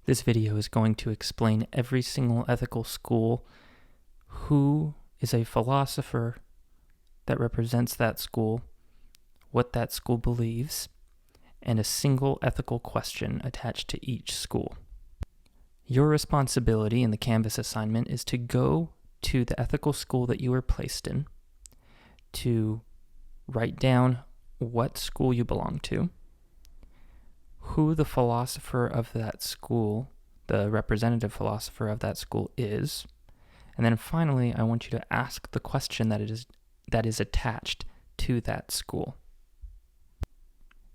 This video is going to explain every single ethical school, who is a philosopher that represents that school, what that school believes, and a single ethical question attached to each school. Your responsibility in the Canvas assignment is to go to the ethical school that you were placed in, to write down what school you belong to, who the philosopher of that school, the representative philosopher of that school is, and then finally, I want you to ask the question that is attached to that school.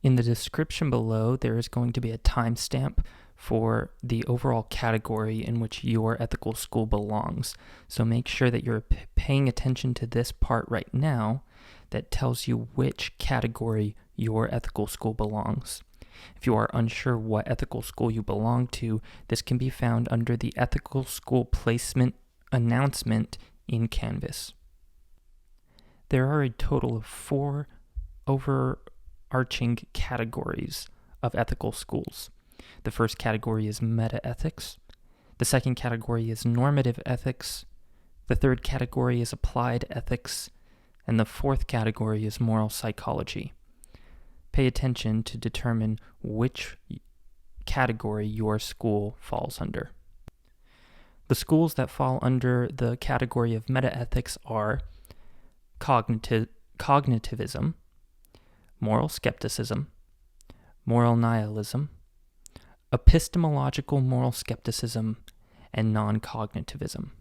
In the description below, there is going to be a timestamp for the overall category in which your ethical school belongs. So make sure that you're paying attention to this part right now that tells you which category your ethical school belongs. If you are unsure what ethical school you belong to, this can be found under the ethical school placement announcement in Canvas. There are a total of 4 overarching categories of ethical schools. The first category is meta ethics. The second category is normative ethics. The third category is applied ethics. And the fourth category is moral psychology. Pay attention to determine which category your school falls under. The schools that fall under the category of meta-ethics are cognitivism, moral skepticism, moral nihilism, epistemological moral skepticism, and non-cognitivism.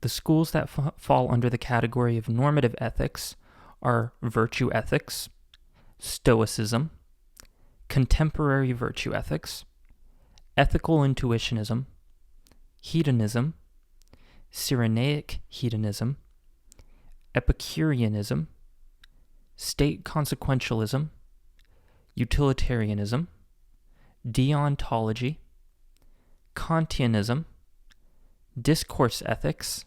The schools that fall under the category of normative ethics are virtue ethics, stoicism, contemporary virtue ethics, ethical intuitionism, hedonism, Cyrenaic hedonism, Epicureanism, state consequentialism, utilitarianism, deontology, Kantianism, discourse ethics,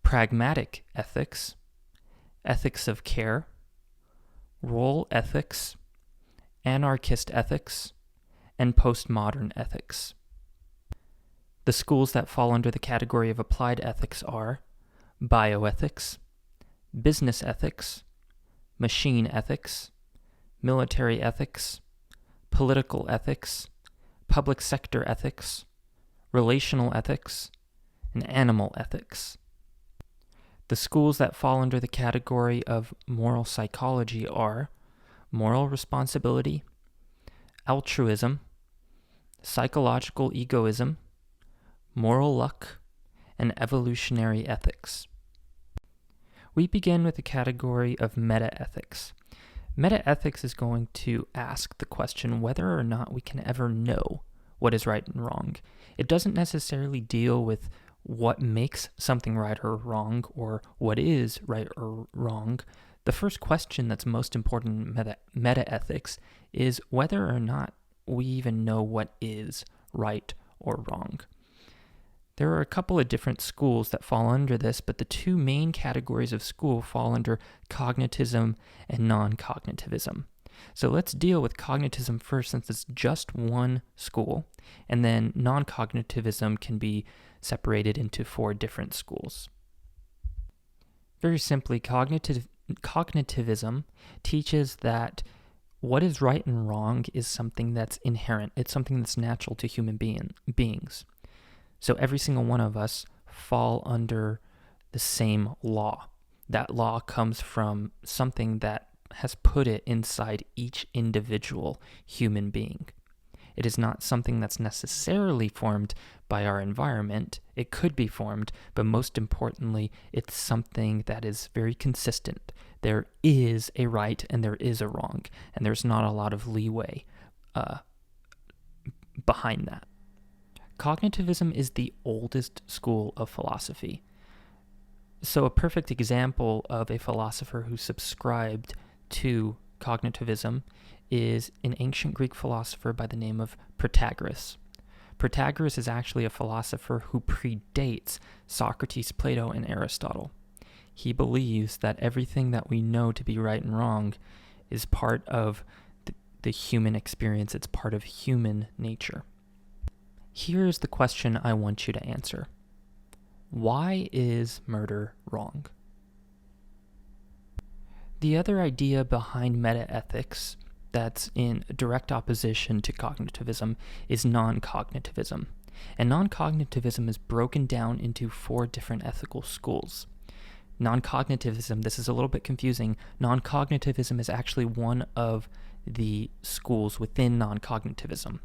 pragmatic ethics, ethics of care, role ethics, anarchist ethics, and postmodern ethics. The schools that fall under the category of applied ethics are bioethics, business ethics, machine ethics, military ethics, political ethics, public sector ethics, relational ethics, and animal ethics. The schools that fall under the category of moral psychology are moral responsibility, altruism, psychological egoism, moral luck, and evolutionary ethics. We begin with the category of meta-ethics. Meta-ethics is going to ask the question whether or not we can ever know what is right and wrong. It doesn't necessarily deal with what makes something right or wrong, or what is right or wrong. The first question that's most important in meta-ethics is whether or not we even know what is right or wrong. There are a couple of different schools that fall under this, but the 2 main categories of school fall under cognitism and non-cognitivism. So let's deal with cognitism first, since it's just one school, and then non-cognitivism can be separated into 4 different schools. Very simply, cognitivism teaches that what is right and wrong is something that's inherent. It's something that's natural to human beings. So every single one of us fall under the same law. That law comes from something that has put it inside each individual human being. It is not something that's necessarily formed by our environment. It could be formed, but most importantly, it's something that is very consistent. There is a right and there is a wrong, and there's not a lot of leeway behind that. Cognitivism is the oldest school of philosophy. So a perfect example of a philosopher who subscribed to cognitivism is an ancient Greek philosopher by the name of Protagoras. Protagoras is actually a philosopher who predates Socrates, Plato, and Aristotle. He believes that everything that we know to be right and wrong is part of the human experience. It's part of human nature. Here's the question I want you to answer. Why is murder wrong? The other idea behind metaethics that's in direct opposition to cognitivism is non-cognitivism. And non-cognitivism is broken down into 4 different ethical schools. Non-cognitivism, this is a little bit confusing. Non-cognitivism is actually one of the schools within non-cognitivism.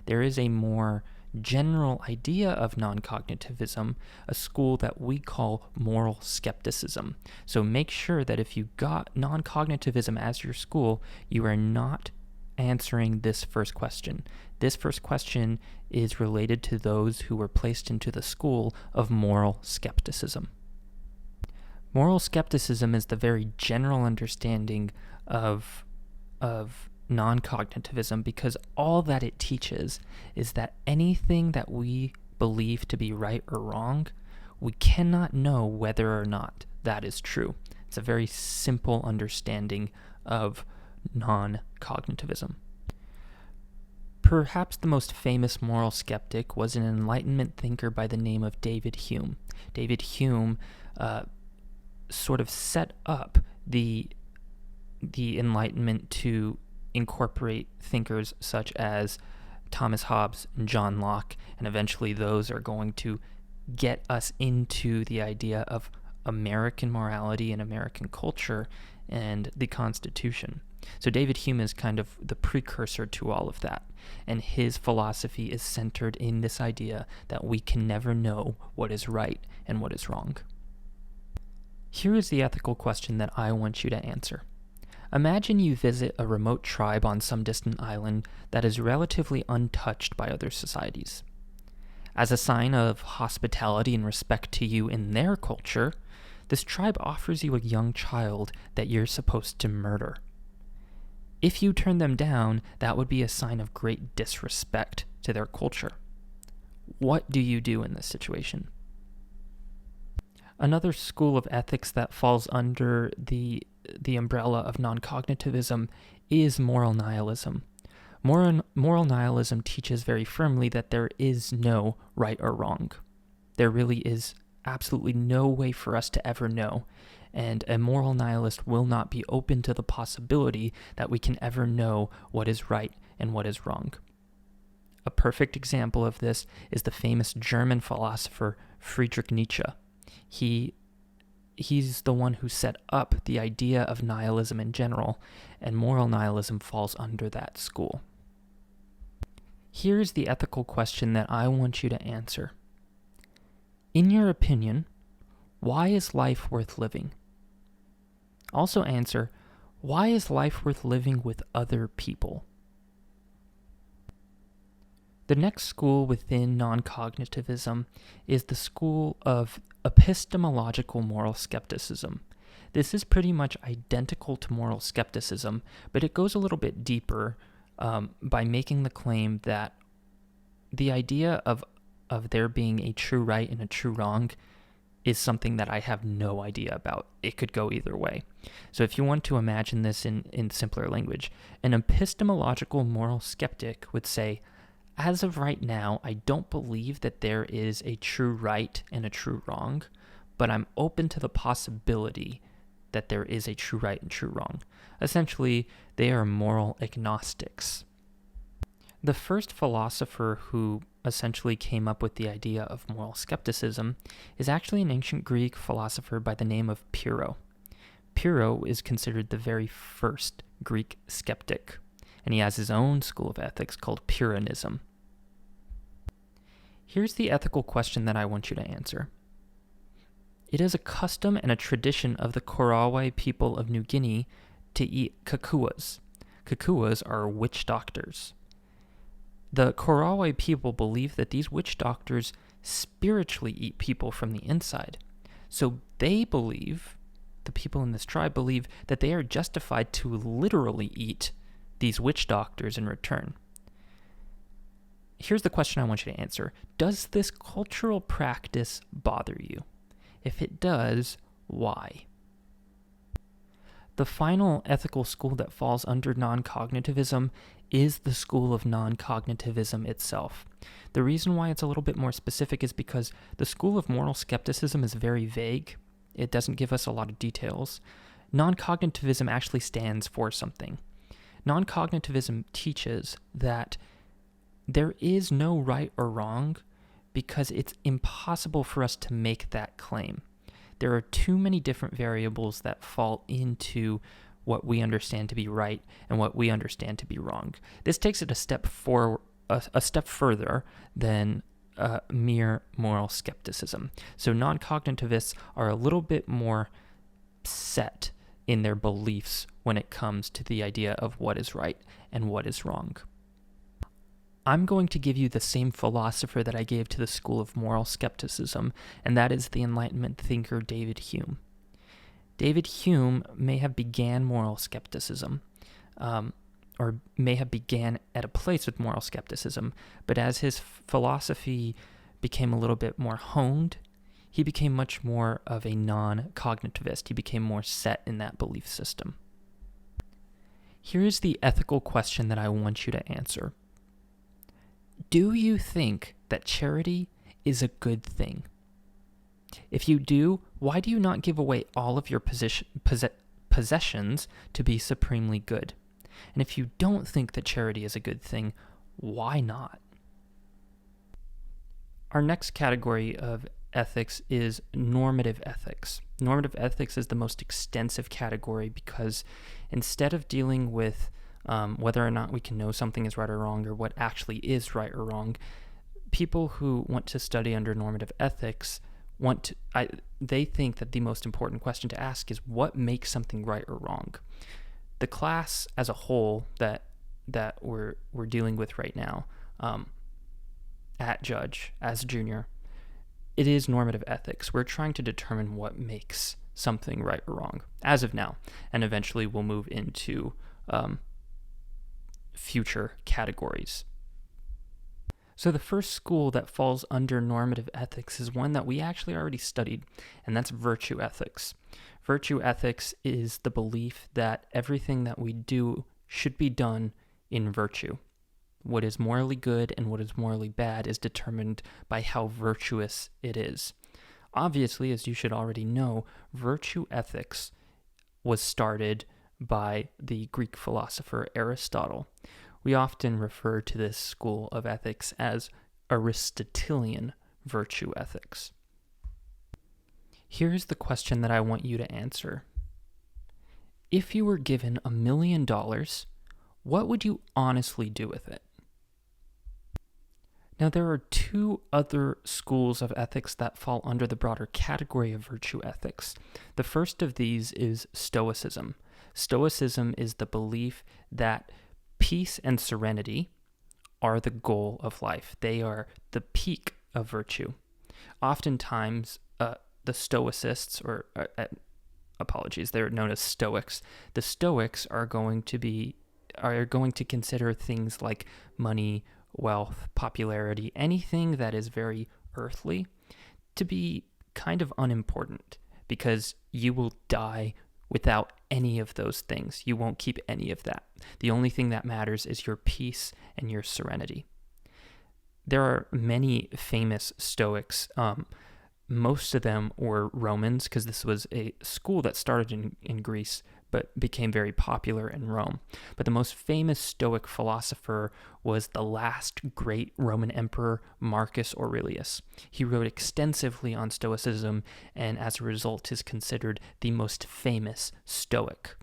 There is a more general idea of non-cognitivism, a school that we call moral skepticism. So make sure that if you got non-cognitivism as your school, you are not answering this first question. This first question is related to those who were placed into the school of moral skepticism. Moral skepticism is the very general understanding of non-cognitivism, because all that it teaches is that anything that we believe to be right or wrong, we cannot know whether or not that is true. It's a very simple understanding of non-cognitivism. Perhaps the most famous moral skeptic was an Enlightenment thinker by the name of David Hume. David Hume sort of set up the Enlightenment to incorporate thinkers such as Thomas Hobbes and John Locke, and eventually those are going to get us into the idea of American morality and American culture and the Constitution. So David Hume is kind of the precursor to all of that, and his philosophy is centered in this idea that we can never know what is right and what is wrong. Here is the ethical question that I want you to answer. Imagine you visit a remote tribe on some distant island that is relatively untouched by other societies. As a sign of hospitality and respect to you in their culture, this tribe offers you a young child that you're supposed to murder. If you turn them down, that would be a sign of great disrespect to their culture. What do you do in this situation? Another school of ethics that falls under the umbrella of non-cognitivism is moral nihilism. Moral nihilism teaches very firmly that there is no right or wrong. There really is absolutely no way for us to ever know, and a moral nihilist will not be open to the possibility that we can ever know what is right and what is wrong. A perfect example of this is the famous German philosopher Friedrich Nietzsche. He's the one who set up the idea of nihilism in general, and moral nihilism falls under that school. Here's the ethical question that I want you to answer. In your opinion, why is life worth living? Also answer, why is life worth living with other people? The next school within non-cognitivism is the school of epistemological moral skepticism. This is pretty much identical to moral skepticism, but it goes a little bit deeper by making the claim that the idea of there being a true right and a true wrong is something that I have no idea about. It could go either way. So if you want to imagine this in simpler language, an epistemological moral skeptic would say, as of right now, I don't believe that there is a true right and a true wrong, but I'm open to the possibility that there is a true right and true wrong. Essentially, they are moral agnostics. The first philosopher who essentially came up with the idea of moral skepticism is actually an ancient Greek philosopher by the name of Pyrrho. Pyrrho is considered the very first Greek skeptic, and he has his own school of ethics called Pyrrhonism. Here's the ethical question that I want you to answer. It is a custom and a tradition of the Korawai people of New Guinea to eat kakuas. Kakuas are witch doctors. The Korawai people believe that these witch doctors spiritually eat people from the inside. So they believe, the people in this tribe believe, that they are justified to literally eat these witch doctors in return. Here's the question I want you to answer. Does this cultural practice bother you? If it does, why? The final ethical school that falls under non-cognitivism is the school of non-cognitivism itself. The reason why it's a little bit more specific is because the school of moral skepticism is very vague. It doesn't give us a lot of details. Non-cognitivism actually stands for something. Non-cognitivism teaches that there is no right or wrong because it's impossible for us to make that claim. There are too many different variables that fall into what we understand to be right and what we understand to be wrong. This takes it a step further than mere moral skepticism. So non-cognitivists are a little bit more set in their beliefs when it comes to the idea of what is right and what is wrong. I'm going to give you the same philosopher that I gave to the school of moral skepticism, and that is the Enlightenment thinker David Hume. David Hume may have began moral skepticism, or may have began at a place with moral skepticism, but as his philosophy became a little bit more honed, he became much more of a non-cognitivist. He became more set in that belief system. Here is the ethical question that I want you to answer. Do you think that charity is a good thing? If you do, why do you not give away all of your possessions to be supremely good? And if you don't think that charity is a good thing, why not? Our next category of ethics is normative ethics. Normative ethics is the most extensive category because instead of dealing with whether or not we can know something is right or wrong or what actually is right or wrong, people who want to study under normative ethics they think that the most important question to ask is what makes something right or wrong. The class as a whole that we're dealing with right now, at Judge, as junior, it is normative ethics. We're trying to determine what makes something right or wrong as of now, and eventually we'll move into future categories. So the first school that falls under normative ethics is one that we actually already studied, and that's virtue ethics. Virtue ethics is the belief that everything that we do should be done in virtue. What is morally good and what is morally bad is determined by how virtuous it is. Obviously, as you should already know, virtue ethics was started by the Greek philosopher Aristotle. We often refer to this school of ethics as Aristotelian virtue ethics. Here's the question that I want you to answer. If you were given $1 million, what would you honestly do with it? Now, there are two other schools of ethics that fall under the broader category of virtue ethics. The first of these is Stoicism. Stoicism is the belief that peace and serenity are the goal of life. They are the peak of virtue. Oftentimes, the Stoicists, they're known as Stoics. The Stoics are going to consider things like money, wealth, popularity, anything that is very earthly, to be kind of unimportant because you will die without any of those things. You won't keep any of that. The only thing that matters is your peace and your serenity. There are many famous Stoics. Most of them were Romans because this was a school that started in Greece but became very popular in Rome. But the most famous Stoic philosopher was the last great Roman emperor, Marcus Aurelius. He wrote extensively on Stoicism and as a result is considered the most famous Stoic.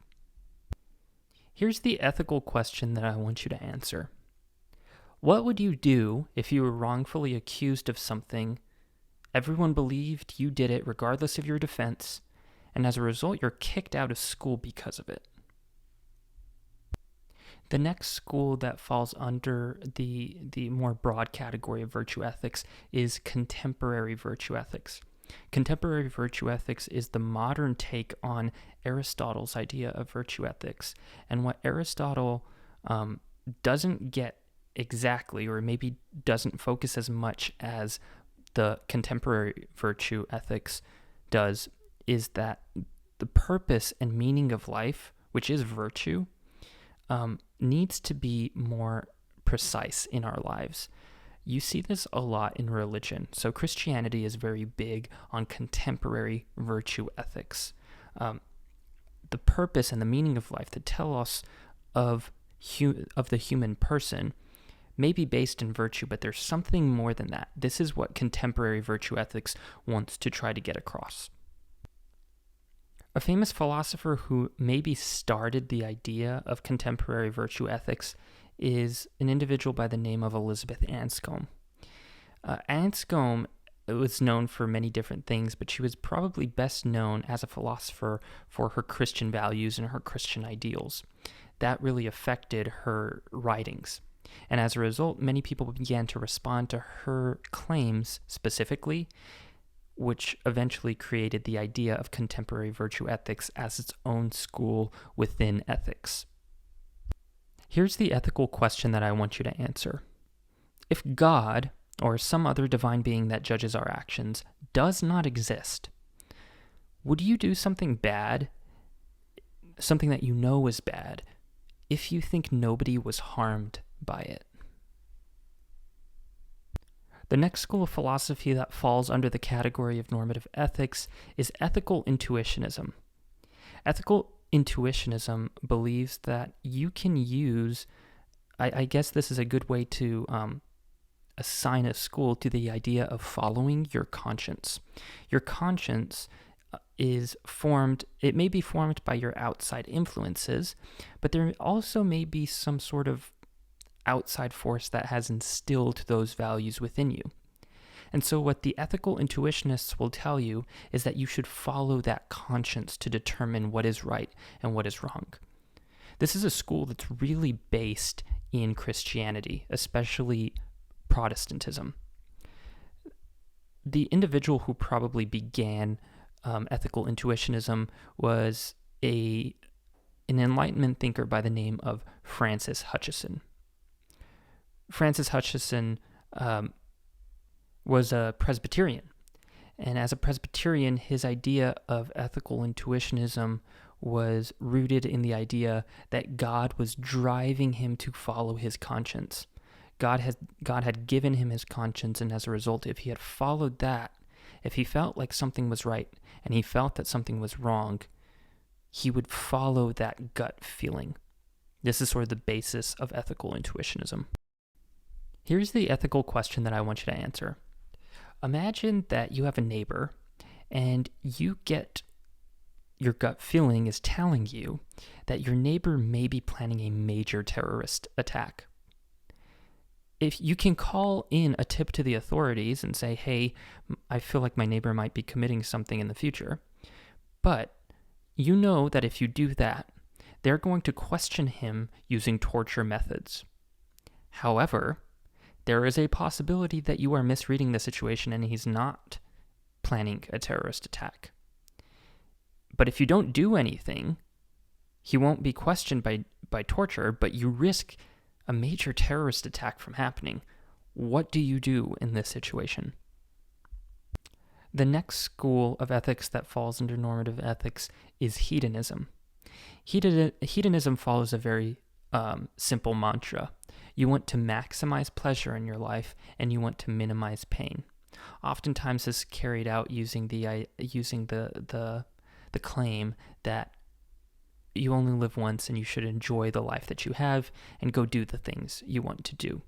Here's the ethical question that I want you to answer. What would you do if you were wrongfully accused of something, everyone believed you did it regardless of your defense, and as a result, you're kicked out of school because of it? The next school that falls under the more broad category of virtue ethics is contemporary virtue ethics. Contemporary virtue ethics is the modern take on Aristotle's idea of virtue ethics. And what Aristotle doesn't get exactly, or maybe doesn't focus as much as the contemporary virtue ethics does, is that the purpose and meaning of life, which is virtue, needs to be more precise in our lives. You see this a lot in religion. So Christianity is very big on contemporary virtue ethics. The purpose and the meaning of life, to tell us of the human person, may be based in virtue, but there's something more than that. This is what contemporary virtue ethics wants to try to get across. A famous philosopher who maybe started the idea of contemporary virtue ethics is an individual by the name of Elizabeth Anscombe. Anscombe was known for many different things, but she was probably best known as a philosopher for her Christian values and her Christian ideals. That really affected her writings. And as a result, many people began to respond to her claims specifically, which eventually created the idea of contemporary virtue ethics as its own school within ethics. Here's the ethical question that I want you to answer. If God, or some other divine being that judges our actions, does not exist, would you do something bad, something that you know is bad, if you think nobody was harmed by it? The next school of philosophy that falls under the category of normative ethics is ethical intuitionism. Ethical intuitionism believes that you can use, I guess this is a good way to assign a school to the idea of following your conscience. Your conscience is formed, it may be formed by your outside influences, but there also may be some sort of outside force that has instilled those values within you. And so what the ethical intuitionists will tell you is that you should follow that conscience to determine what is right and what is wrong. This is a school that's really based in Christianity, especially Protestantism. The individual who probably began ethical intuitionism was an Enlightenment thinker by the name of Francis Hutcheson. Francis Hutcheson was a Presbyterian, and as a Presbyterian, his idea of ethical intuitionism was rooted in the idea that God was driving him to follow his conscience. God had given him his conscience, and as a result, if he had followed that, if he felt like something was right and he felt that something was wrong, he would follow that gut feeling. This is sort of the basis of ethical intuitionism. Here's the ethical question that I want you to answer. Imagine that you have a neighbor and you get your gut feeling is telling you that your neighbor may be planning a major terrorist attack. If you can call in a tip to the authorities and say, hey, I feel like my neighbor might be committing something in the future, but you know that if you do that, they're going to question him using torture methods. However, there is a possibility that you are misreading the situation and he's not planning a terrorist attack. But if you don't do anything, he won't be questioned by torture, but you risk a major terrorist attack from happening. What do you do in this situation? The next school of ethics that falls under normative ethics is hedonism. Hedonism follows a very simple mantra. You want to maximize pleasure in your life, and you want to minimize pain. Oftentimes, this is carried out using the claim that you only live once, and you should enjoy the life that you have and go do the things you want to do.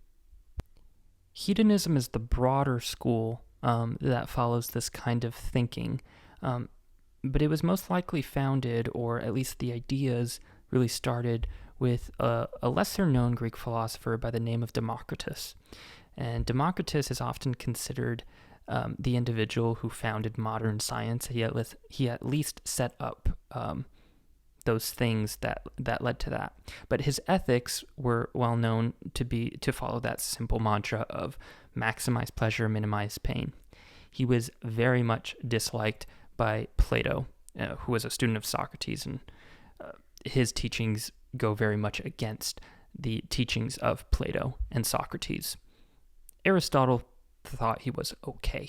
Hedonism is the broader school that follows this kind of thinking, but it was most likely founded, or at least the ideas really started with a lesser-known Greek philosopher by the name of Democritus. And Democritus is often considered the individual who founded modern science. He at least set up those things that led to that. But his ethics were well known to follow that simple mantra of maximize pleasure, minimize pain. He was very much disliked by Plato, who was a student of Socrates, and his teachings go very much against the teachings of Plato and Socrates. Aristotle thought he was okay.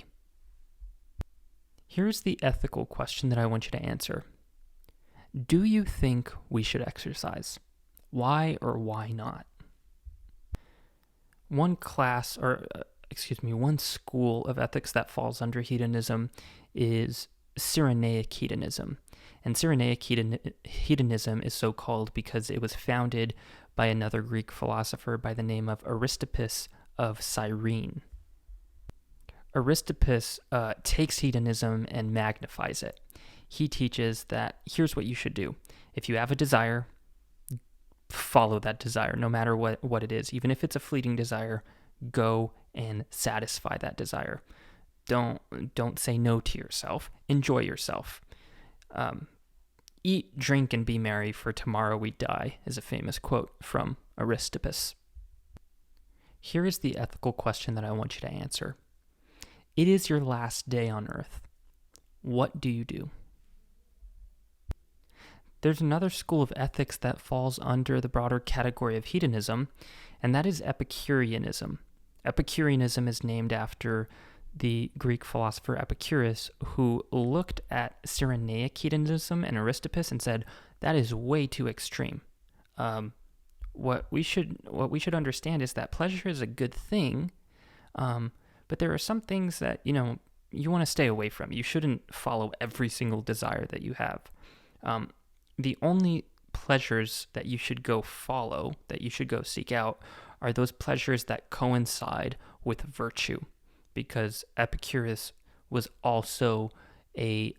Here's the ethical question that I want you to answer. Do you think we should exercise? Why or why not? One school of ethics that falls under hedonism is Cyrenaic hedonism. And Cyrenaic hedonism is so called because it was founded by another Greek philosopher by the name of Aristippus of Cyrene. Aristippus takes hedonism and magnifies it. He teaches that here's what you should do. If you have a desire, follow that desire, no matter what it is. Even if it's a fleeting desire, go and satisfy that desire. Don't say no to yourself. Enjoy yourself. Eat, drink, and be merry, for tomorrow we die, is a famous quote from Aristippus. Here is the ethical question that I want you to answer. It is your last day on earth. What do you do? There's another school of ethics that falls under the broader category of hedonism, and that is Epicureanism. Epicureanism is named after the Greek philosopher Epicurus, who looked at Cyrenaic hedonism and Aristippus and said, that is way too extreme. What we should understand is that pleasure is a good thing, but there are some things that you want to stay away from. You shouldn't follow every single desire that you have. The only pleasures that you should go follow, that you should go seek out, are those pleasures that coincide with virtue, because Epicurus was also a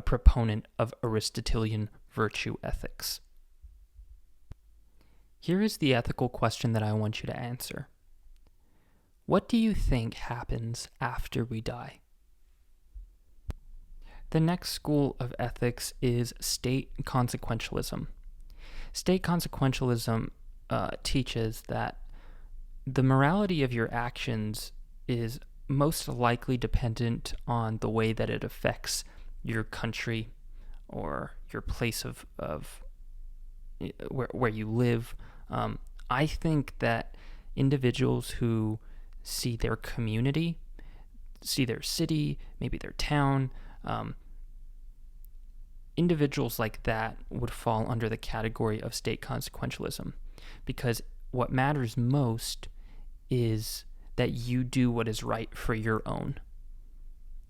proponent of Aristotelian virtue ethics. Here is the ethical question that I want you to answer. What do you think happens after we die? The next school of ethics is state consequentialism. State consequentialism teaches that the morality of your actions is most likely dependent on the way that it affects your country or your place of where you live. I think that individuals who see their community, see their city, maybe their town, individuals like that would fall under the category of state consequentialism, because what matters most is that you do what is right for your own,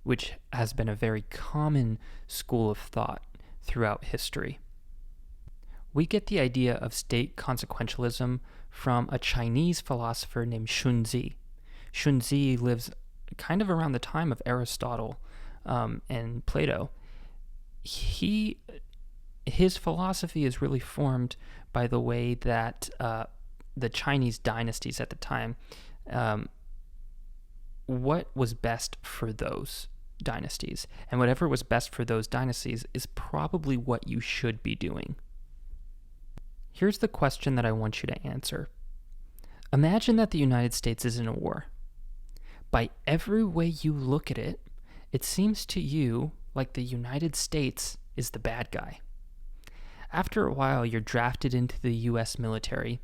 which has been a very common school of thought throughout history. We get the idea of state consequentialism from a Chinese philosopher named Xunzi. Xunzi lives kind of around the time of Aristotle and Plato. His philosophy is really formed by the way that the Chinese dynasties at the time, what was best for those dynasties. And whatever was best for those dynasties is probably what you should be doing. Here's the question that I want you to answer. Imagine that the United States is in a war. By every way you look at it, it seems to you like the United States is the bad guy. After a while, you're drafted into the U.S. military,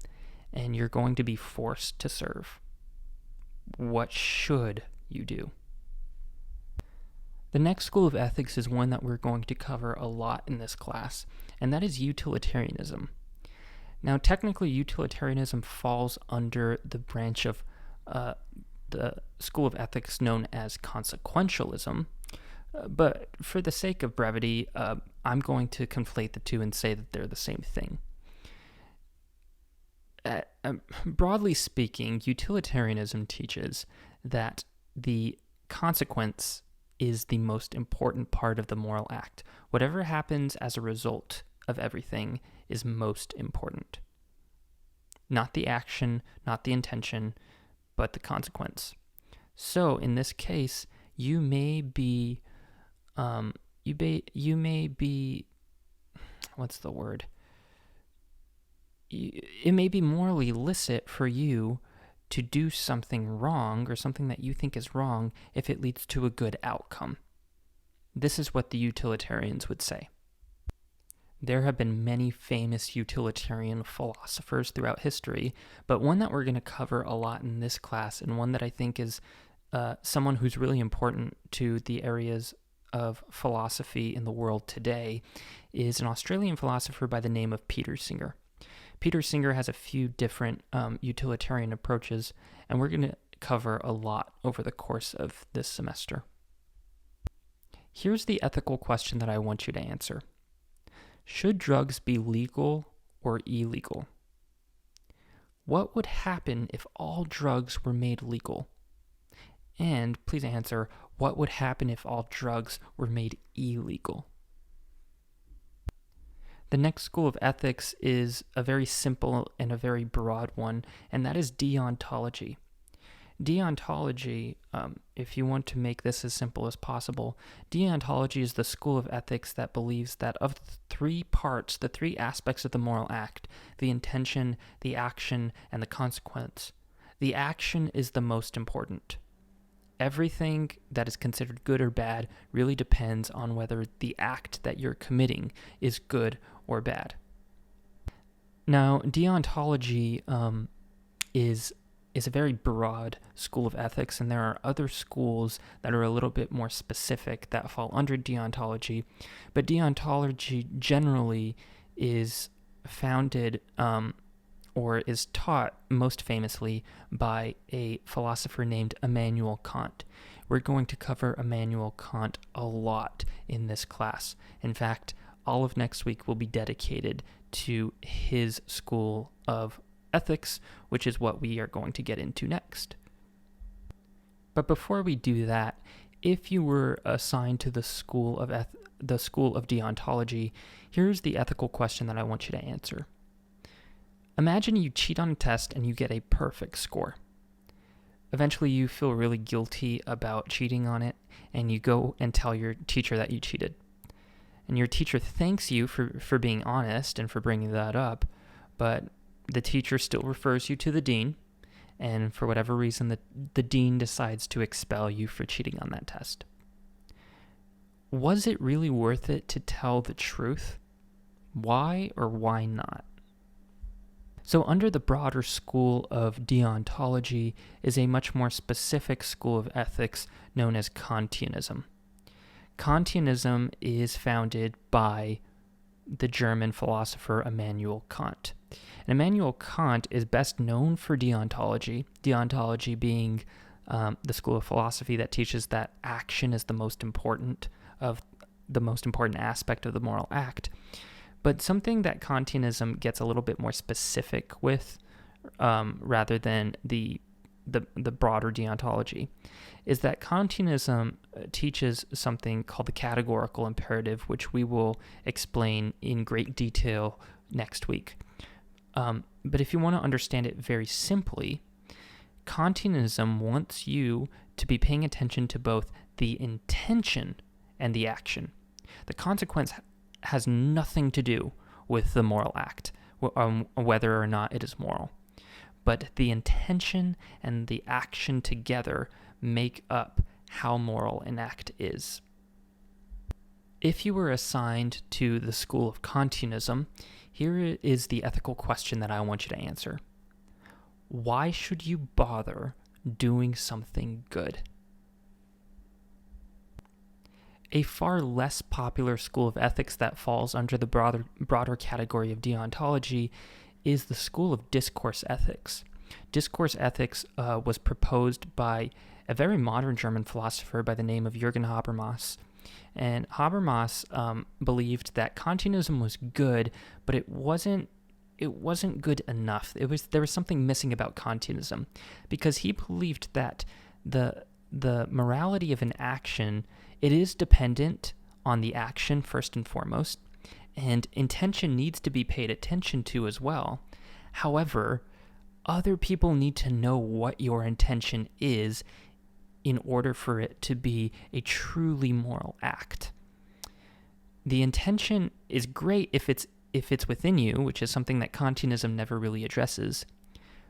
and you're going to be forced to serve. What should you do? The next school of ethics is one that we're going to cover a lot in this class, and that is utilitarianism. Now, technically, utilitarianism falls under the branch of the school of ethics known as consequentialism, but for the sake of brevity, I'm going to conflate the two and say that they're the same thing. Broadly speaking, utilitarianism teaches that the consequence is the most important part of the moral act. Whatever happens as a result of everything is most important. Not the action, not the intention, but the consequence. So in this case, you may be, what's the word? It may be morally illicit for you to do something wrong or something that you think is wrong if it leads to a good outcome. This is what the utilitarians would say. There have been many famous utilitarian philosophers throughout history, but one that we're going to cover a lot in this class, and one that I think is someone who's really important to the areas of philosophy in the world today is an Australian philosopher by the name of Peter Singer. Peter Singer has a few different utilitarian approaches, and we're going to cover a lot over the course of this semester. Here's the ethical question that I want you to answer. Should drugs be legal or illegal? What would happen if all drugs were made legal? And please answer, what would happen if all drugs were made illegal? The next school of ethics is a very simple and a very broad one, and that is deontology. Deontology, if you want to make this as simple as possible, deontology is the school of ethics that believes that of the three parts, the three aspects of the moral act, the intention, the action, and the consequence, the action is the most important. Everything that is considered good or bad really depends on whether the act that you're committing is good or bad. Now, deontology is a very broad school of ethics, and there are other schools that are a little bit more specific that fall under deontology, but deontology generally is founded or is taught most famously by a philosopher named Immanuel Kant. We're going to cover Immanuel Kant a lot in this class. In fact, all of next week will be dedicated to his school of ethics, which is what we are going to get into next. But before we do that, if you were assigned to the school of deontology, here's the ethical question that I want you to answer. Imagine you cheat on a test and you get a perfect score. Eventually you feel really guilty about cheating on it, and you go and tell your teacher that you cheated. And your teacher thanks you for being honest and for bringing that up, but the teacher still refers you to the dean, and for whatever reason, the dean decides to expel you for cheating on that test. Was it really worth it to tell the truth? Why or why not? So under the broader school of deontology is a much more specific school of ethics known as Kantianism. Kantianism is founded by the German philosopher Immanuel Kant. And Immanuel Kant is best known for deontology being the school of philosophy that teaches that action is the most important aspect of the moral act. But something that Kantianism gets a little bit more specific with, rather than the broader deontology, is that Kantianism teaches something called the categorical imperative, which we will explain in great detail next week. But if you want to understand it very simply, Kantianism wants you to be paying attention to both the intention and the action. The consequence has nothing to do with the moral act, whether or not it is moral. But the intention and the action together make up how moral an act is. If you were assigned to the school of Kantianism, here is the ethical question that I want you to answer. Why should you bother doing something good? A far less popular school of ethics that falls under the broader category of deontology is the school of discourse ethics. Discourse ethics was proposed by a very modern German philosopher by the name of Jürgen Habermas. And Habermas believed that Kantianism was good, but it wasn't good enough. There was something missing about Kantianism, because he believed that the morality of an action, it is dependent on the action first and foremost, and intention needs to be paid attention to as well. However, other people need to know what your intention is in order for it to be a truly moral act. The intention is great if it's within you, which is something that Kantianism never really addresses,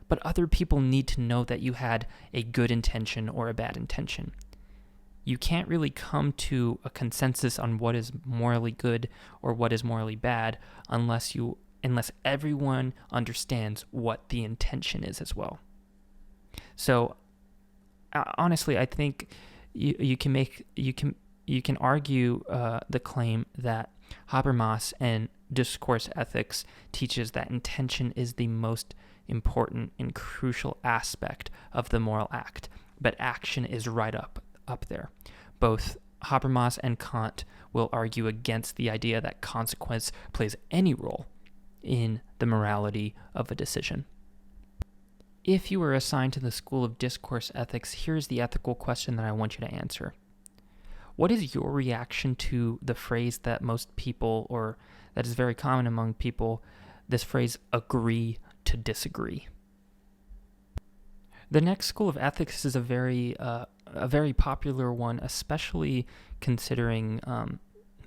but other people need to know that you had a good intention or a bad intention. You can't really come to a consensus on what is morally good or what is morally bad unless everyone understands what the intention is as well. So honestly, I think you can you can argue the claim that Habermas and discourse ethics teaches that intention is the most important and crucial aspect of the moral act, but action is right up there. Both Habermas and Kant will argue against the idea that consequence plays any role in the morality of a decision. If you were assigned to the School of Discourse Ethics, here's the ethical question that I want you to answer. What is your reaction to the phrase that most people, or that is very common among people, this phrase, agree to disagree? The next school of ethics is a very popular one, especially considering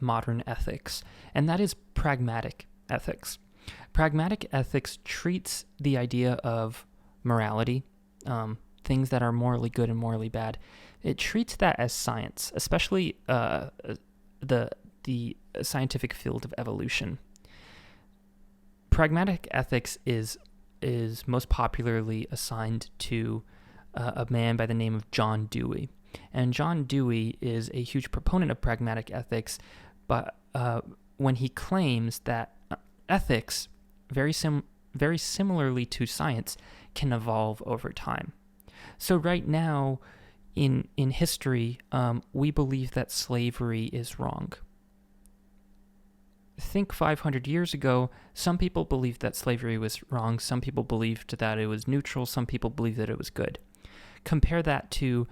modern ethics, and that is pragmatic ethics. Pragmatic ethics treats the idea of morality, things that are morally good and morally bad. It treats that as science, especially the scientific field of evolution. Pragmatic ethics is most popularly assigned to a man by the name of John Dewey. And John Dewey is a huge proponent of pragmatic ethics, but when he claims that ethics, very similarly to science, can evolve over time. So right now, in history, we believe that slavery is wrong. Think 500 years ago, some people believed that slavery was wrong, some people believed that it was neutral, some people believed that it was good. Compare that to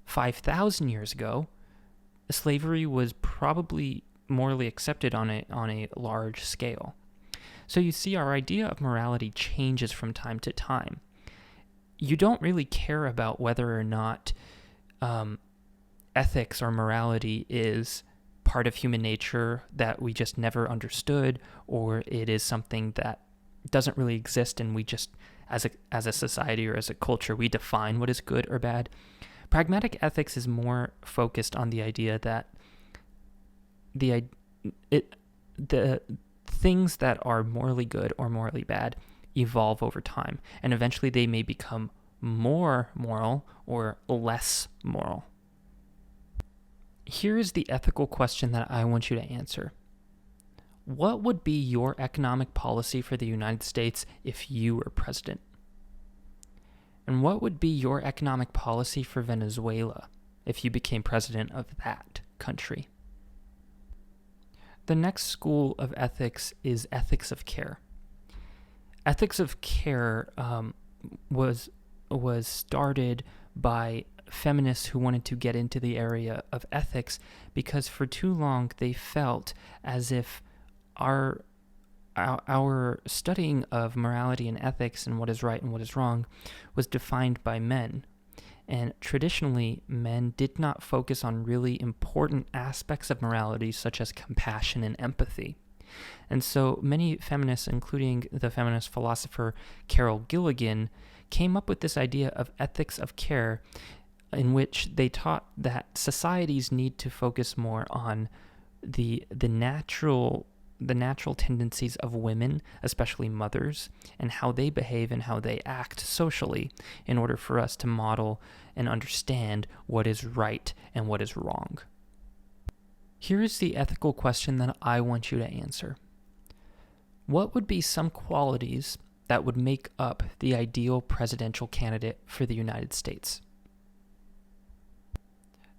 5,000 years ago, slavery was probably morally accepted on a large scale. So you see, our idea of morality changes from time to time. You don't really care about whether or not ethics or morality is part of human nature that we just never understood, or it is something that doesn't really exist and we just, as a society or as a culture, we define what is good or bad. Pragmatic ethics is more focused on the idea that the things that are morally good or morally bad evolve over time, and eventually they may become more moral or less moral. Here is the ethical question that I want you to answer. What would be your economic policy for the United States if you were president? And what would be your economic policy for Venezuela if you became president of that country? The next school of ethics is ethics of care. Ethics of care was started by feminists who wanted to get into the area of ethics because for too long they felt as if our studying of morality and ethics and what is right and what is wrong was defined by men. And traditionally, men did not focus on really important aspects of morality such as compassion and empathy. And so many feminists, including the feminist philosopher Carol Gilligan, came up with this idea of ethics of care, in which they taught that societies need to focus more on the natural tendencies of women, especially mothers, and how they behave and how they act socially in order for us to model and understand what is right and what is wrong. Here is the ethical question that I want you to answer. What would be some qualities that would make up the ideal presidential candidate for the United States?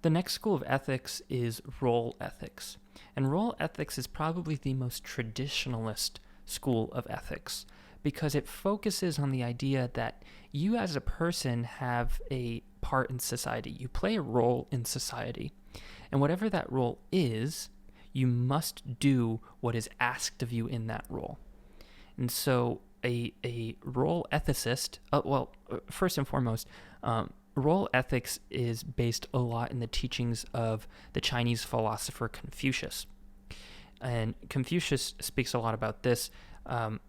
The next school of ethics is role ethics. And role ethics is probably the most traditionalist school of ethics because it focuses on the idea that you as a person have a part in society. You play a role in society. And whatever that role is, you must do what is asked of you in that role. And so a role ethicist, first and foremost, role ethics is based a lot in the teachings of the Chinese philosopher Confucius. And Confucius speaks a lot about this.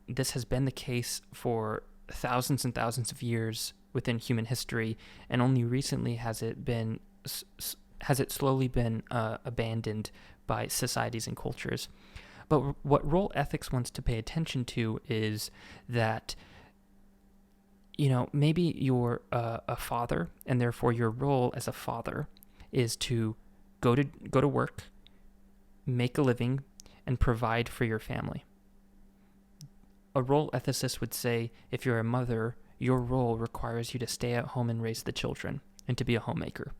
This has been the case for thousands and thousands of years within human history, and only recently has it slowly been abandoned by societies and cultures. But what role ethics wants to pay attention to is that, maybe you're a father, and therefore your role as a father is to go to work, make a living, and provide for your family. A role ethicist would say, if you're a mother, your role requires you to stay at home and raise the children and to be a homemaker.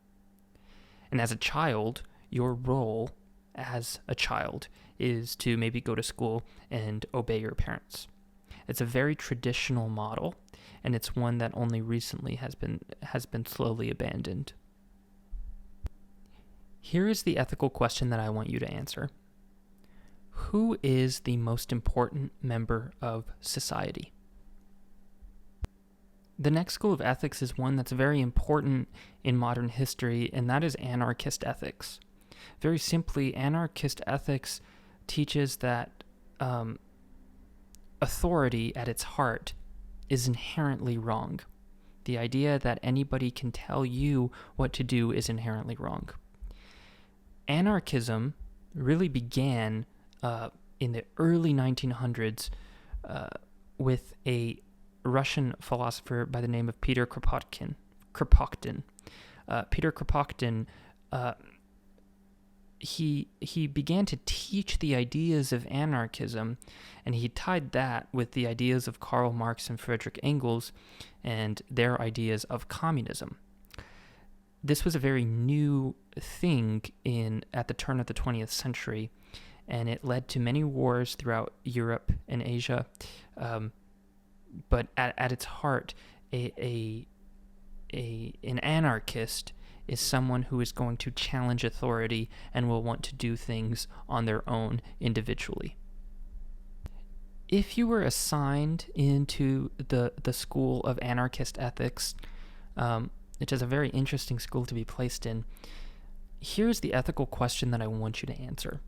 And as a child, your role as a child is to maybe go to school and obey your parents. It's a very traditional model, and it's one that only recently has been slowly abandoned. Here is the ethical question that I want you to answer. Who is the most important member of society? The next school of ethics is one that's very important in modern history, and that is anarchist ethics. Very simply, anarchist ethics teaches that authority at its heart is inherently wrong. The idea that anybody can tell you what to do is inherently wrong. Anarchism really began in the early 1900s with a Russian philosopher by the name of Peter Kropotkin. Peter Kropotkin, he began to teach the ideas of anarchism, and he tied that with the ideas of Karl Marx and Friedrich Engels and their ideas of communism. This was a very new thing at the turn of the 20th century, and it led to many wars throughout Europe and Asia. But at its heart, an anarchist is someone who is going to challenge authority and will want to do things on their own individually. If you were assigned into the school of anarchist ethics, which is a very interesting school to be placed in, here's the ethical question that I want you to answer.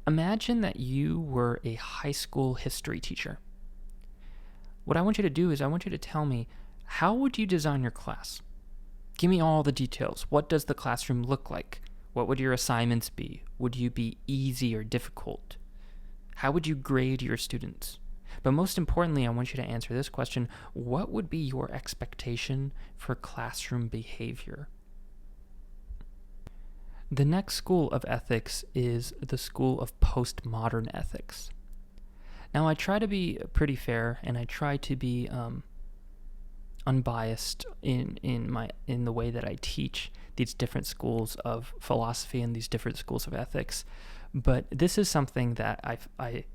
Imagine that you were a high school history teacher. What I want you to do is I want you to tell me, how would you design your class? Give me all the details. What does the classroom look like? What would your assignments be? Would you be easy or difficult? How would you grade your students? But most importantly, I want you to answer this question: what would be your expectation for classroom behavior? The next school of ethics is the school of postmodern ethics. Now, I try to be pretty fair, and I try to be unbiased in the way that I teach these different schools of philosophy and these different schools of ethics. But this is something that I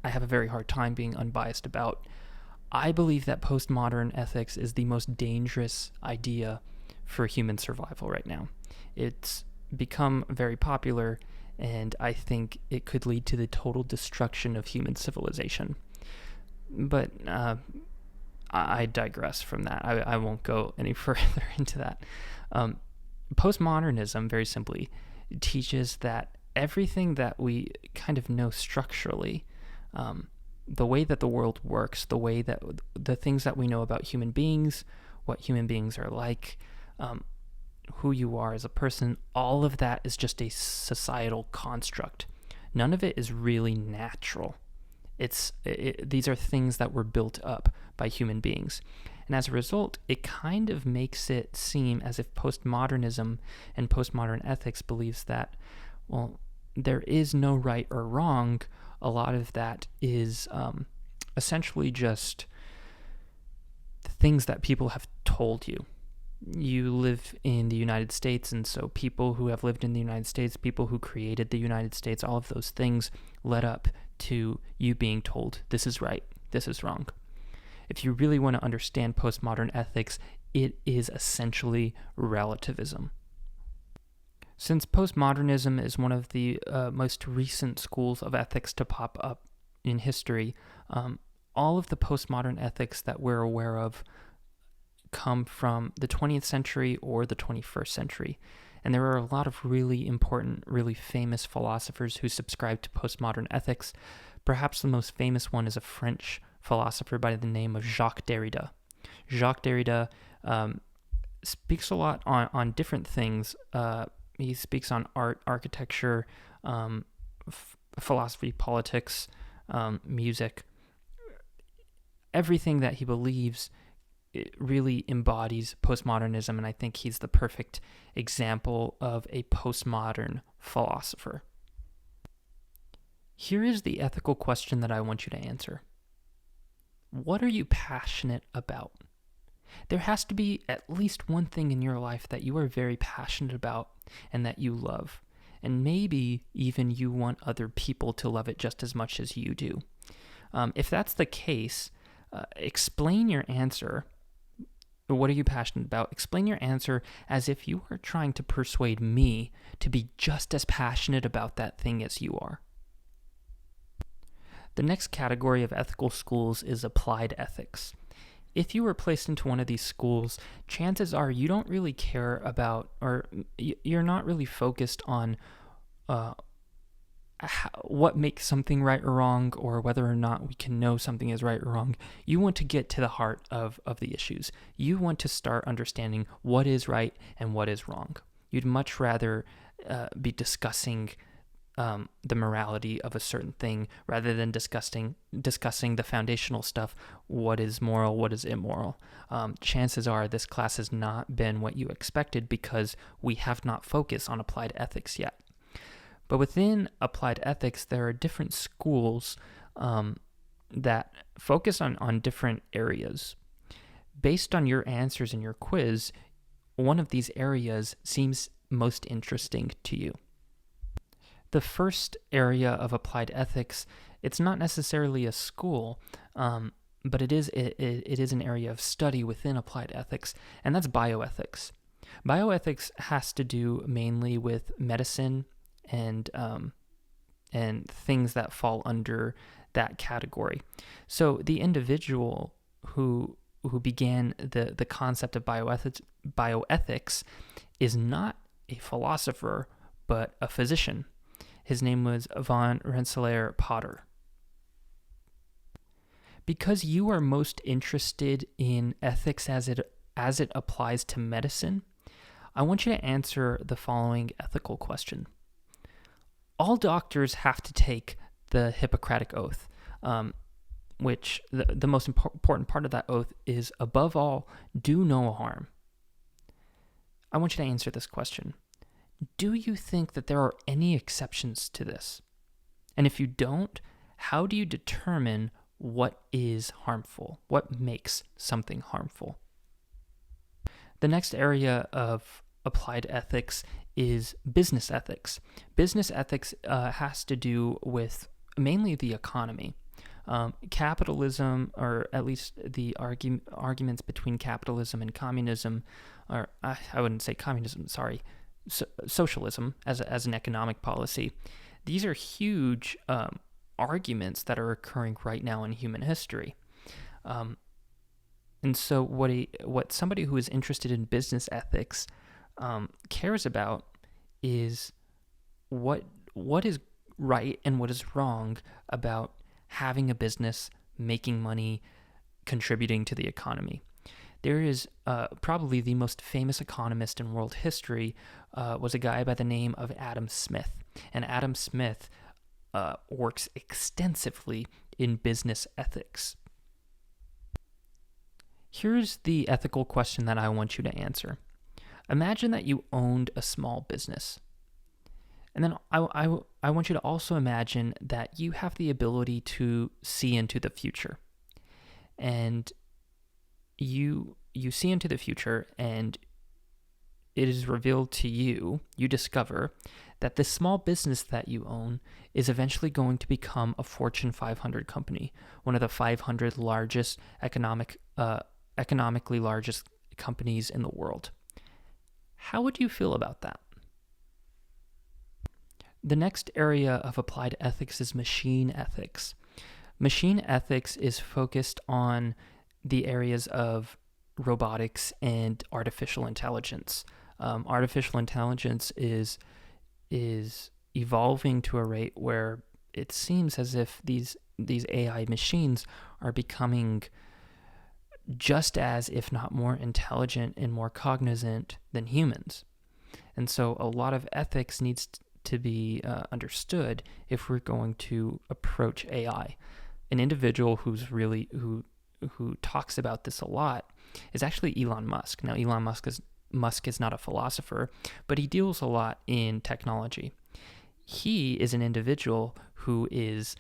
have a very hard time being unbiased about. I believe that postmodern ethics is the most dangerous idea for human survival right now. It's become very popular, and I think it could lead to the total destruction of human civilization. But I digress from that. I won't go any further into that. Postmodernism, very simply, teaches that everything that we kind of know structurally, the way that the world works, the things that we know about human beings, what human beings are like, who you are as a person, all of that is just a societal construct. None of it is really natural. These are things that were built up by human beings. And as a result, it kind of makes it seem as if postmodernism and postmodern ethics believes that, well, there is no right or wrong. A lot of that is essentially just things that people have told you. You live in the United States, and so people who have lived in the United States, people who created the United States, all of those things led up to you being told, this is right, this is wrong. If you really want to understand postmodern ethics, it is essentially relativism. Since postmodernism is one of the most recent schools of ethics to pop up in history, all of the postmodern ethics that we're aware of come from the 20th century or the 21st century. And there are a lot of really important, really famous philosophers who subscribe to postmodern ethics. Perhaps the most famous one is a French philosopher by the name of Jacques Derrida. Jacques Derrida speaks a lot on different things. He speaks on art, architecture, philosophy, politics, music. Everything that he believes it really embodies postmodernism, and I think he's the perfect example of a postmodern philosopher. Here is the ethical question that I want you to answer. What are you passionate about? There has to be at least one thing in your life that you are very passionate about and that you love. And maybe even you want other people to love it just as much as you do. If that's the case, explain your answer. What are you passionate about? Explain your answer as if you are trying to persuade me to be just as passionate about that thing as you are. The next category of ethical schools is applied ethics. If you were placed into one of these schools, chances are you don't really care about, or you're not really focused on what makes something right or wrong, or whether or not we can know something is right or wrong. You want to get to the heart of the issues. You want to start understanding what is right and what is wrong. You'd much rather be discussing the morality of a certain thing rather than discussing the foundational stuff, what is moral, what is immoral. Chances are this class has not been what you expected because we have not focused on applied ethics yet. But within applied ethics, there are different schools that focus on different areas. Based on your answers in your quiz, one of these areas seems most interesting to you. The first area of applied ethics, it's not necessarily a school, but it is an area of study within applied ethics, and that's bioethics. Bioethics has to do mainly with medicine and things that fall under that category. So the individual who began the concept of bioethics is not a philosopher, but a physician. His name was von Rensselaer Potter. Because you are most interested in ethics as it applies to medicine, I want you to answer the following ethical question. All doctors have to take the Hippocratic Oath, which the most important part of that oath is, above all, do no harm. I want you to answer this question. Do you think that there are any exceptions to this? And if you don't, how do you determine what is harmful? What makes something harmful? The next area of applied ethics is business ethics. Business ethics has to do with mainly the economy. Capitalism, or at least the arguments between capitalism and communism, or I wouldn't say communism, sorry, socialism as an economic policy. These are huge arguments that are occurring right now in human history. And so what somebody who is interested in business ethics cares about is what is right and what is wrong about having a business, making money, contributing to the economy. There is probably the most famous economist in world history was a guy by the name of Adam Smith. And Adam Smith works extensively in business ethics. Here's the ethical question that I want you to answer. Imagine that you owned a small business. And then I want you to also imagine that you have the ability to see into the future. And you see into the future, and it is revealed to you, you discover that this small business that you own is eventually going to become a Fortune 500 company, one of the 500 largest economically largest companies in the world. How would you feel about that? The next area of applied ethics is machine ethics. Machine ethics is focused on the areas of robotics and artificial intelligence. Artificial intelligence is evolving to a rate where it seems as if these AI machines are becoming just as, if not more intelligent and more cognizant than humans. And so a lot of ethics needs to be understood if we're going to approach AI. An individual who talks about this a lot is actually Elon Musk. Now, Elon Musk is not a philosopher, but he deals a lot in technology. He is an individual who is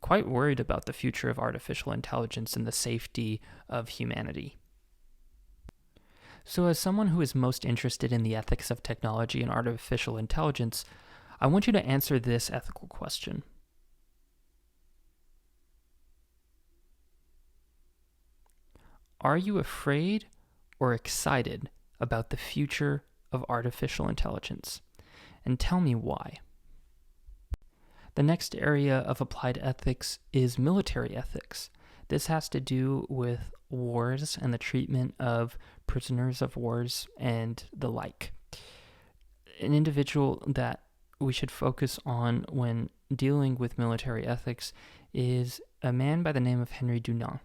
quite worried about the future of artificial intelligence and the safety of humanity. So as someone who is most interested in the ethics of technology and artificial intelligence, I want you to answer this ethical question. Are you afraid or excited about the future of artificial intelligence? And tell me why. The next area of applied ethics is military ethics. This has to do with wars and the treatment of prisoners of wars and the like. An individual that we should focus on when dealing with military ethics is a man by the name of Henry Dunant.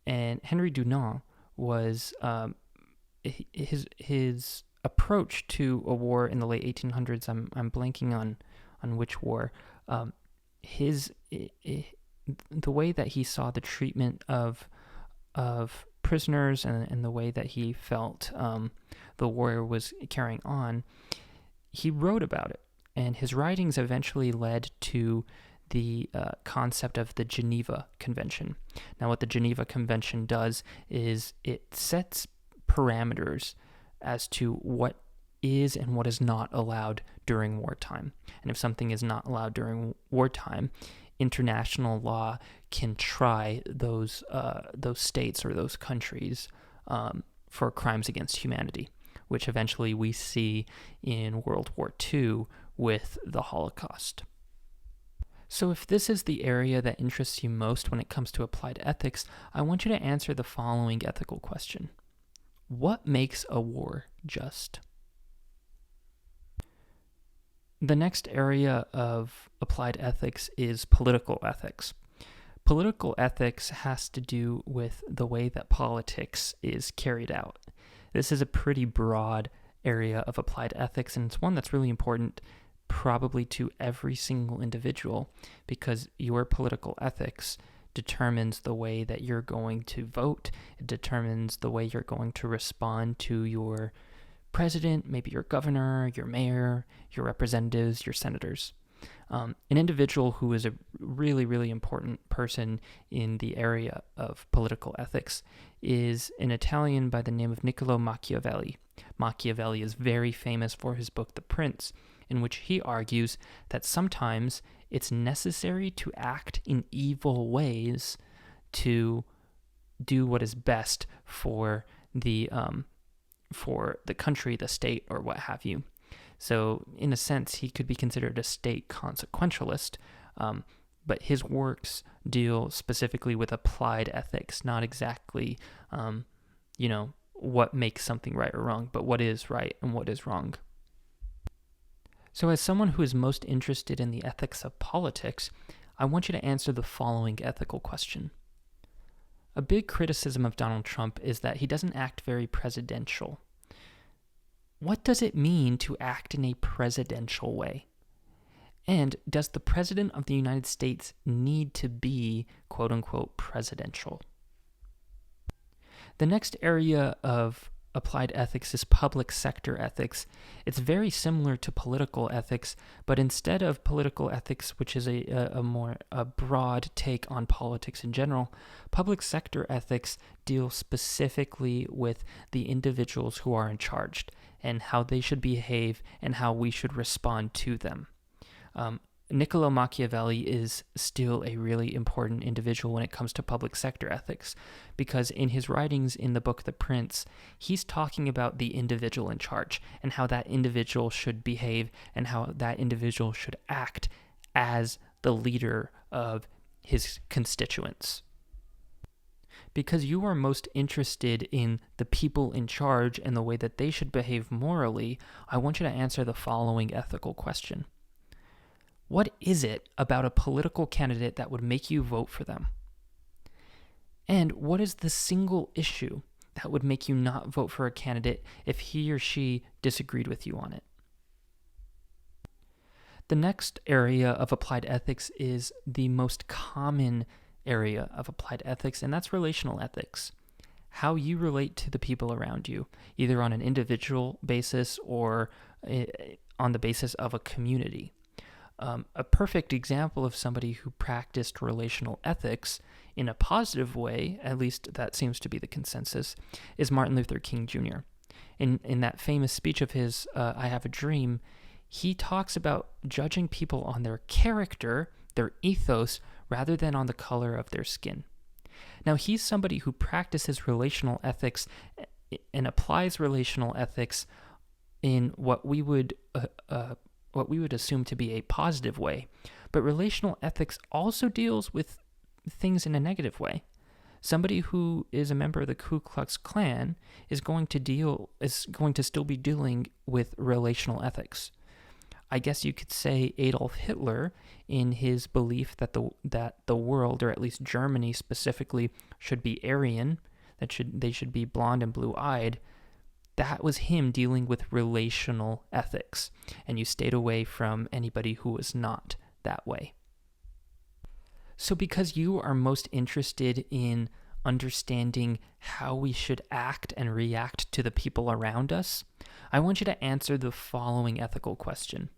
And Henry Dunant was his approach to a war in the late 1800s. I'm blanking on which war. The way that he saw the treatment of prisoners and the way that he felt the war was carrying on, he wrote about it, and his writings eventually led to the concept of the Geneva Convention. Now, what the Geneva Convention does is it sets parameters as to what is and what is not allowed during wartime. And if something is not allowed during wartime, international law can try those states or those countries for crimes against humanity, which eventually we see in World War II with the Holocaust. So if this is the area that interests you most when it comes to applied ethics, I want you to answer the following ethical question. What makes a war just? The next area of applied ethics is political ethics. Political ethics has to do with the way that politics is carried out. This is a pretty broad area of applied ethics, and it's one that's really important probably to every single individual, because your political ethics determines the way that you're going to vote. It determines the way you're going to respond to your president, maybe your governor, your mayor, your representatives, your senators. An individual who is a really, really important person in the area of political ethics is an Italian by the name of Niccolo Machiavelli. Machiavelli is very famous for his book, The Prince, in which he argues that sometimes it's necessary to act in evil ways to do what is best for the country, the state, or what have you. So, in a sense, he could be considered a state consequentialist, but his works deal specifically with applied ethics, not exactly, what makes something right or wrong, but what is right and what is wrong. So as someone who is most interested in the ethics of politics, I want you to answer the following ethical question. A big criticism of Donald Trump is that he doesn't act very presidential. What does it mean to act in a presidential way? And does the President of the United States need to be, quote-unquote, presidential? The next area of applied ethics is public sector ethics. It's very similar to political ethics, but instead of political ethics, which is a more broad take on politics in general, public sector ethics deals specifically with the individuals who are in charge and how they should behave and how we should respond to them. Niccolo Machiavelli is still a really important individual when it comes to public sector ethics, because in his writings in the book The Prince, he's talking about the individual in charge and how that individual should behave and how that individual should act as the leader of his constituents. Because you are most interested in the people in charge and the way that they should behave morally, I want you to answer the following ethical question. What is it about a political candidate that would make you vote for them? And what is the single issue that would make you not vote for a candidate if he or she disagreed with you on it? The next area of applied ethics is the most common area of applied ethics, and that's relational ethics. how you relate to the people around you, either on an individual basis or on the basis of a community. A perfect example of somebody who practiced relational ethics in a positive way, at least that seems to be the consensus, is Martin Luther King Jr. In that famous speech of his, I Have a Dream, he talks about judging people on their character, their ethos, rather than on the color of their skin. Now, he's somebody who practices relational ethics and applies relational ethics in what we would assume to be a positive way. But relational ethics also deals with things in a negative way. Somebody who is a member of the Ku Klux Klan is going to still be dealing with relational ethics. I guess you could say Adolf Hitler, in his belief that the world, or at least Germany specifically, should be Aryan, they should be blonde and blue-eyed. That was him dealing with relational ethics, and you stayed away from anybody who was not that way. So because you are most interested in understanding how we should act and react to the people around us, I want you to answer the following ethical question.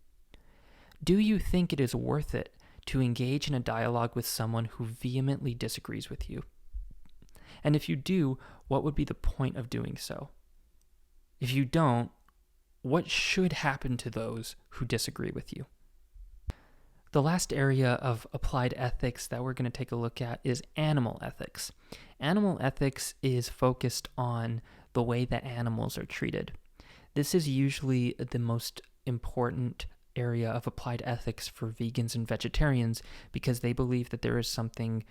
Do you think it is worth it to engage in a dialogue with someone who vehemently disagrees with you? And if you do, what would be the point of doing so? If you don't, what should happen to those who disagree with you? The last area of applied ethics that we're going to take a look at is animal ethics. Animal ethics is focused on the way that animals are treated. This is usually the most important area of applied ethics for vegans and vegetarians because they believe that there is something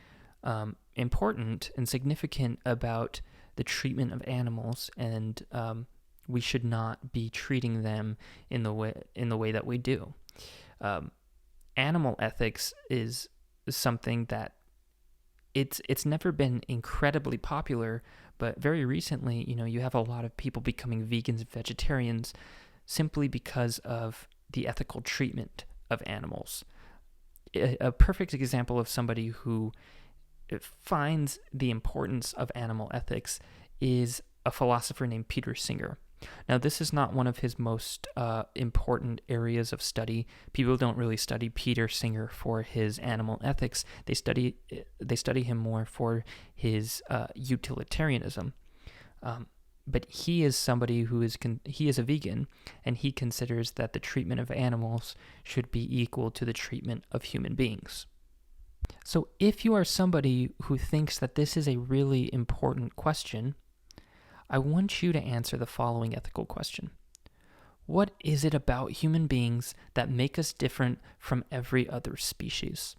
important and significant about the treatment of animals, and we should not be treating them in the way that we do. Animal ethics is something that it's never been incredibly popular, but very recently, you have a lot of people becoming vegans and vegetarians simply because of the ethical treatment of animals. A perfect example of somebody who finds the importance of animal ethics is a philosopher named Peter Singer. Now, this is not one of his most important areas of study. People don't really study Peter Singer for his animal ethics. They study him more for his utilitarianism. But he is somebody who he is a vegan, and he considers that the treatment of animals should be equal to the treatment of human beings. So if you are somebody who thinks that this is a really important question, I want you to answer the following ethical question. What is it about human beings that make us different from every other species?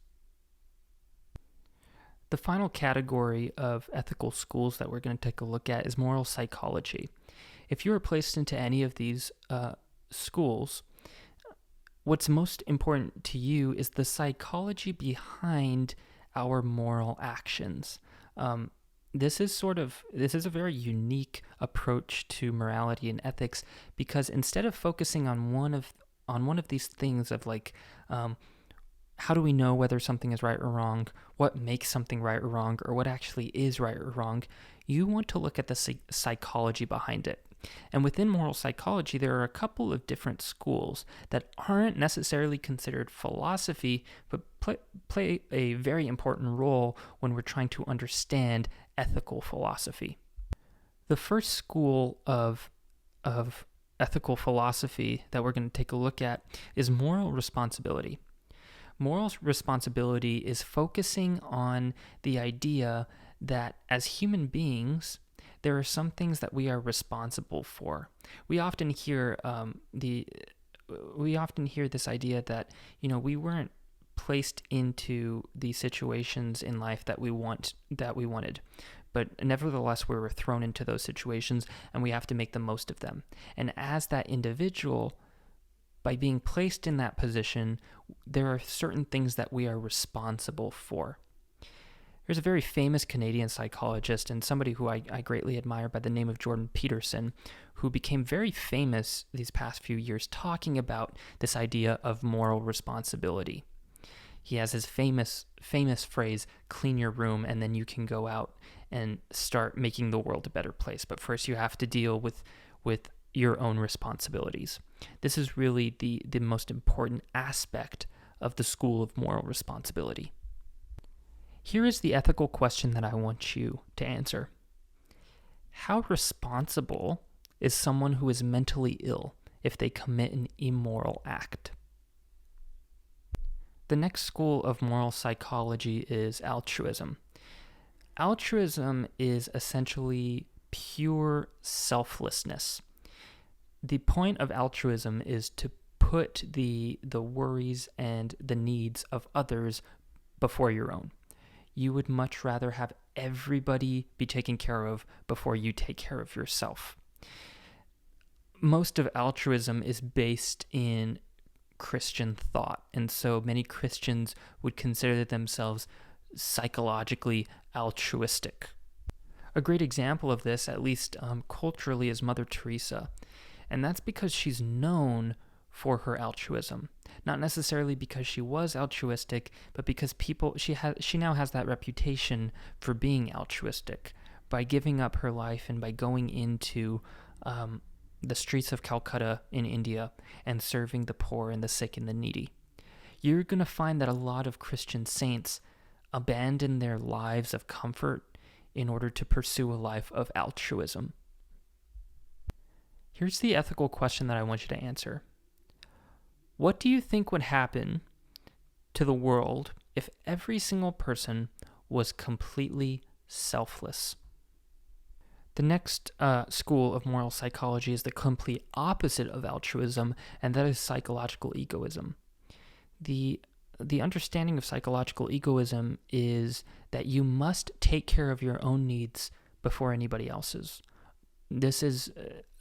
The final category of ethical schools that we're going to take a look at is moral psychology. If you are placed into any of these schools, what's most important to you is the psychology behind our moral actions. This is a very unique approach to morality and ethics, because instead of focusing on one of these things of how do we know whether something is right or wrong, what makes something right or wrong, or what actually is right or wrong, you want to look at the psychology behind it. And within moral psychology, there are a couple of different schools that aren't necessarily considered philosophy, but play a very important role when we're trying to understand ethical philosophy. The first school of ethical philosophy that we're going to take a look at is moral responsibility. Moral responsibility is focusing on the idea that as human beings, there are some things that we are responsible for. We often hear this idea that we weren't placed into the situations in life that we wanted, but nevertheless we were thrown into those situations, and we have to make the most of them. And as that individual, by being placed in that position, there are certain things that we are responsible for. There's a very famous Canadian psychologist and somebody who I greatly admire by the name of Jordan Peterson, who became very famous these past few years talking about this idea of moral responsibility. He has his famous phrase, clean your room, and then you can go out and start making the world a better place. But first you have to deal with your own responsibilities. This is really the most important aspect of the school of moral responsibility. Here is the ethical question that I want you to answer. How responsible is someone who is mentally ill if they commit an immoral act? The next school of moral psychology is altruism. Altruism is essentially pure selflessness. The point of altruism is to put the worries and the needs of others before your own. You would much rather have everybody be taken care of before you take care of yourself. Most of altruism is based in Christian thought, and so many Christians would consider themselves psychologically altruistic. A great example of this, at least culturally, is Mother Teresa, and that's because she's known for her altruism. Not necessarily because she was altruistic, but because she now has that reputation for being altruistic by giving up her life and by going into the streets of Calcutta in India and serving the poor and the sick and the needy. You're going to find that a lot of Christian saints abandon their lives of comfort in order to pursue a life of altruism. Here's the ethical question that I want you to answer. What do you think would happen to the world if every single person was completely selfless? The next school of moral psychology is the complete opposite of altruism, and that is psychological egoism. The understanding of psychological egoism is that you must take care of your own needs before anybody else's. This is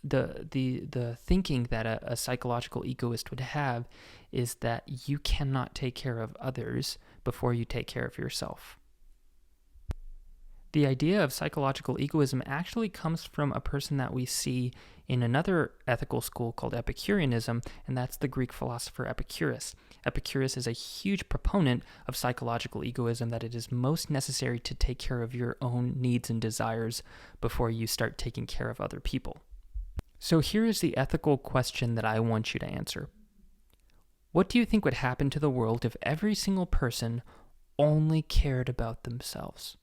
the thinking that a psychological egoist would have, is that you cannot take care of others before you take care of yourself. The idea of psychological egoism actually comes from a person that we see in another ethical school called Epicureanism, and that's the Greek philosopher Epicurus. Epicurus is a huge proponent of psychological egoism, that it is most necessary to take care of your own needs and desires before you start taking care of other people. So here is the ethical question that I want you to answer. What do you think would happen to the world if every single person only cared about themselves?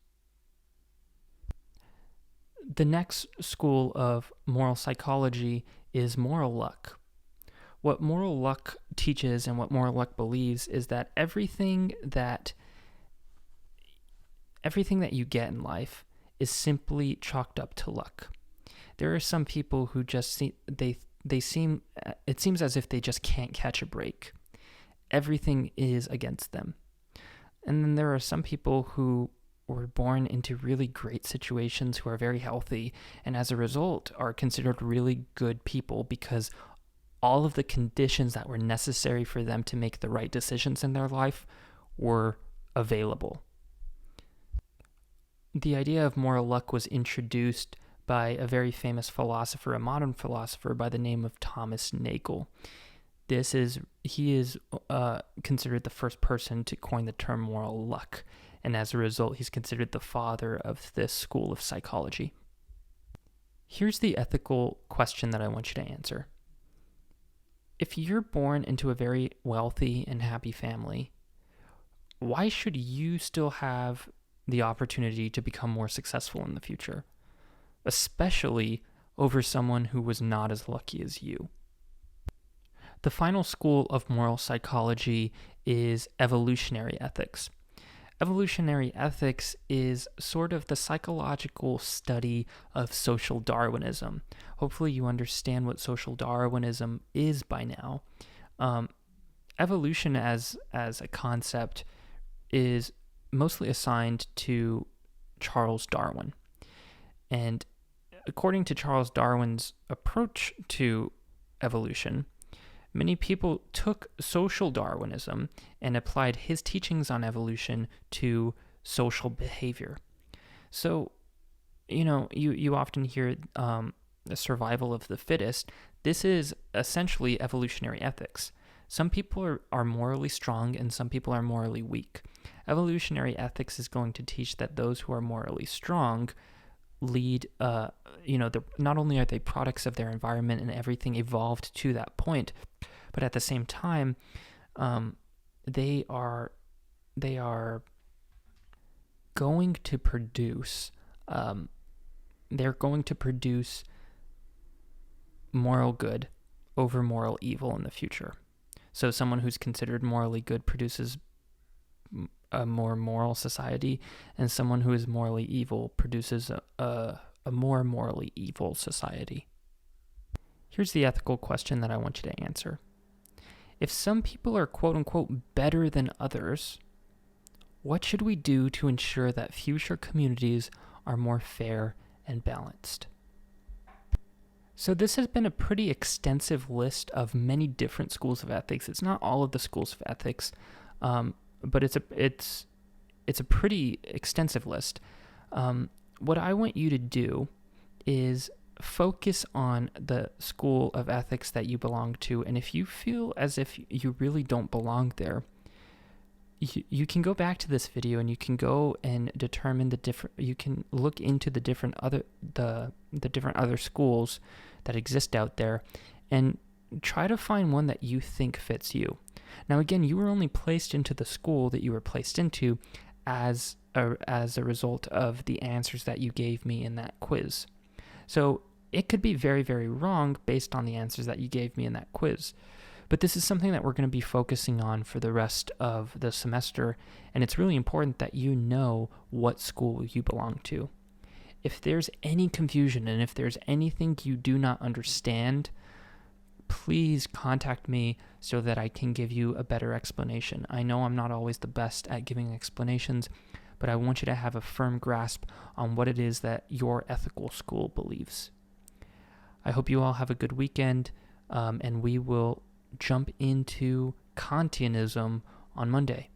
The next school of moral psychology is moral luck. What moral luck teaches and what moral luck believes is that everything that you get in life is simply chalked up to luck. There are some people who just it seems as if they just can't catch a break. Everything is against them. And then there are some people who were born into really great situations, who are very healthy, and as a result are considered really good people because all of the conditions that were necessary for them to make the right decisions in their life were available. The idea of moral luck was introduced by a very famous philosopher, a modern philosopher by the name of Thomas Nagel. He is considered the first person to coin the term moral luck, and as a result, he's considered the father of this school of psychology. Here's the ethical question that I want you to answer. If you're born into a very wealthy and happy family, why should you still have the opportunity to become more successful in the future, especially over someone who was not as lucky as you? The final school of moral psychology is evolutionary ethics. Evolutionary ethics is sort of the psychological study of social Darwinism. Hopefully you understand what social Darwinism is by now. Evolution as a concept is mostly assigned to Charles Darwin. And according to Charles Darwin's approach to evolution, many people took social Darwinism and applied his teachings on evolution to social behavior. So, you often hear the survival of the fittest. This is essentially evolutionary ethics. Some people are morally strong and some people are morally weak. Evolutionary ethics is going to teach that those who are morally strong lead, not only are they products of their environment and everything evolved to that point, but at the same time, they are going to produce, moral good over moral evil in the future. So someone who's considered morally good produces a more moral society, and someone who is morally evil produces a more morally evil society. Here's the ethical question that I want you to answer. If some people are quote-unquote better than others, what should we do to ensure that future communities are more fair and balanced? So this has been a pretty extensive list of many different schools of ethics. It's not all of the schools of ethics, but it's a pretty extensive list. What I want you to do is focus on the school of ethics that you belong to, and if you feel as if you really don't belong there, you can go back to this video and you can go and determine you can look into the different other schools that exist out there and try to find one that you think fits you. Now again, you were only placed into the school that you were placed into as a result of the answers that you gave me in that quiz. So it could be very, very wrong based on the answers that you gave me in that quiz. But this is something that we're going to be focusing on for the rest of the semester, and it's really important that you know what school you belong to. If there's any confusion and if there's anything you do not understand, please contact me so that I can give you a better explanation. I know I'm not always the best at giving explanations, but I want you to have a firm grasp on what it is that your ethical school believes. I hope you all have a good weekend, and we will jump into Kantianism on Monday.